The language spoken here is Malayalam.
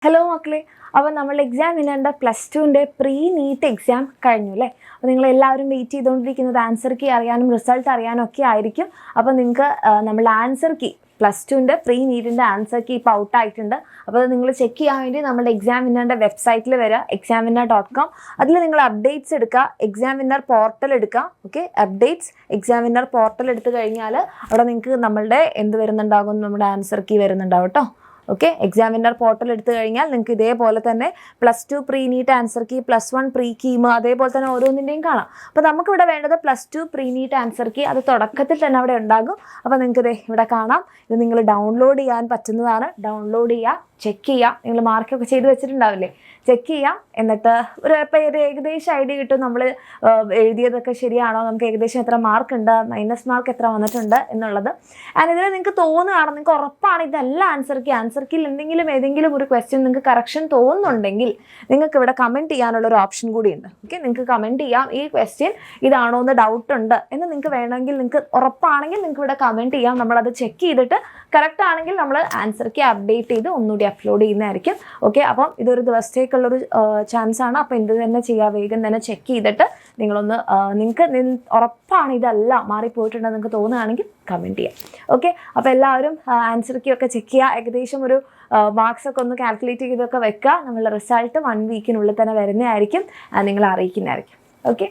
ഹലോ മക്കളെ, അപ്പോൾ നമ്മൾ എക്സാം വിന്നറിൻ്റെ +2ൻ്റെ പ്രീ നീറ്റ് എക്സാം കഴിഞ്ഞു അല്ലേ. അപ്പോൾ നിങ്ങളെല്ലാവരും വെയിറ്റ് ചെയ്തുകൊണ്ടിരിക്കുന്നത് ആൻസർ കീ അറിയാനും റിസൾട്ട് അറിയാനും ഒക്കെ ആയിരിക്കും. അപ്പോൾ നിങ്ങൾക്ക് നമ്മളുടെ ആൻസർ കീ +2ൻ്റെ പ്രീ നീറ്റിൻ്റെ ആൻസർ കീ ഇപ്പോൾ ഔട്ടായിട്ടുണ്ട്. അപ്പോൾ നിങ്ങൾ ചെക്ക് ചെയ്യാൻ വേണ്ടി നമ്മുടെ എക്സാം വിന്നറിൻ്റെ വെബ്സൈറ്റിൽ വരിക, examwinner.com. അതിൽ നിങ്ങൾ അപ്ഡേറ്റ്സ് എടുക്കുക, എക്സാം വിന്നർ പോർട്ടൽ എടുക്കുക. Okay, updates exam winner portal എടുത്തു കഴിഞ്ഞാൽ അവിടെ നിങ്ങൾക്ക് നമ്മളുടെ എന്ത് വരുന്നുണ്ടാകും, നമ്മുടെ ആൻസർ കീ വരുന്നുണ്ടാവും കേട്ടോ. ഓക്കെ, എക്സാം വിന്നർ പോർട്ടൽ എടുത്തു കഴിഞ്ഞാൽ നിങ്ങൾക്ക് ഇതേപോലെ തന്നെ +2 pre NEET answer key, +1 pre KEAM, അതേപോലെ തന്നെ ഓരോന്നിൻ്റെയും കാണാം. അപ്പോൾ നമുക്കിവിടെ വേണ്ടത് +2 പ്രീ നീറ്റ് ആൻസർ കീ, അത് തുടക്കത്തിൽ തന്നെ അവിടെ ഉണ്ടാകും. അപ്പോൾ നിങ്ങൾക്ക് ഇവിടെ കാണാം. ഇത് നിങ്ങൾ ഡൗൺലോഡ് ചെയ്യാൻ പറ്റുന്നതാണ്. ഡൗൺലോഡ് ചെയ്യുക, ചെക്ക് ചെയ്യുക. നിങ്ങൾ മാർക്കൊക്കെ ചെയ്ത് വെച്ചിട്ടുണ്ടാവില്ലേ, ചെക്ക് ചെയ്യാം. എന്നിട്ട് ഒരു ഏകദേശം ഐഡിയ കിട്ടും നമ്മൾ എഴുതിയതൊക്കെ ശരിയാണോ, നമുക്ക് ഏകദേശം എത്ര മാർക്ക് ഉണ്ട്, മൈനസ് മാർക്ക് എത്ര വന്നിട്ടുണ്ട് എന്നുള്ളത്. ആൻഡ് ഇതിൽ നിങ്ങൾക്ക് തോന്നുകയാണ്, നിങ്ങൾക്ക് ഉറപ്പാണ് ഇതല്ല ആൻസർ കീയിൽ ഏതെങ്കിലും ഒരു ക്വസ്റ്റ്യൻ നിങ്ങൾക്ക് കറക്ഷൻ തോന്നുന്നുണ്ടെങ്കിൽ നിങ്ങൾക്ക് ഇവിടെ കമൻറ്റ് ചെയ്യാനുള്ളൊരു ഓപ്ഷൻ കൂടിയുണ്ട്. ഓക്കെ, നിങ്ങൾക്ക് കമൻറ്റ് ചെയ്യാം, ഈ ക്വസ്റ്റ്യൻ ഇതാണോ എന്ന് ഡൗട്ട് ഉണ്ട് എന്ന് നിങ്ങൾക്ക് വേണമെങ്കിൽ, നിങ്ങൾക്ക് ഉറപ്പാണെങ്കിൽ നിങ്ങൾക്ക് ഇവിടെ കമൻറ്റ് ചെയ്യാം. നമ്മളത് ചെക്ക് ചെയ്തിട്ട് കറക്റ്റ് ആണെങ്കിൽ നമ്മൾ ആൻസർ കീ അപ്ഡേറ്റ് ചെയ്ത് ഒന്നുകൂടി അപ്ലോഡ് ചെയ്യുന്നതായിരിക്കും. ഓക്കെ, അപ്പം ഇതൊരു ദിവസത്തേക്കുള്ളൊരു ചാൻസ് ആണ്. അപ്പോൾ എന്ത് തന്നെ ചെയ്യുക, വേഗം തന്നെ ചെക്ക് ചെയ്തിട്ട് നിങ്ങളൊന്ന് നിങ്ങൾക്ക് ഉറപ്പാണ് ഇതല്ല മാറിപ്പോയിട്ടുണ്ടെന്ന് നിങ്ങൾക്ക് തോന്നുകയാണെങ്കിൽ കമൻറ്റ് ചെയ്യാം. ഓക്കെ, അപ്പോൾ എല്ലാവരും ആൻസർ കീ ഒക്കെ ചെക്ക് ചെയ്യുക. ഏകദേശം ഒരു മാർക്സ് ഒക്കെ ഒന്ന് കാൽക്കുലേറ്റ് ചെയ്തൊക്കെ വെക്കുക. നമ്മളുടെ റിസൾട്ട് 1 വീക്കിനുള്ളിൽ തന്നെ വരുന്നതായിരിക്കും, നിങ്ങൾ അറിയിക്കുന്നതായിരിക്കും. ഓക്കെ.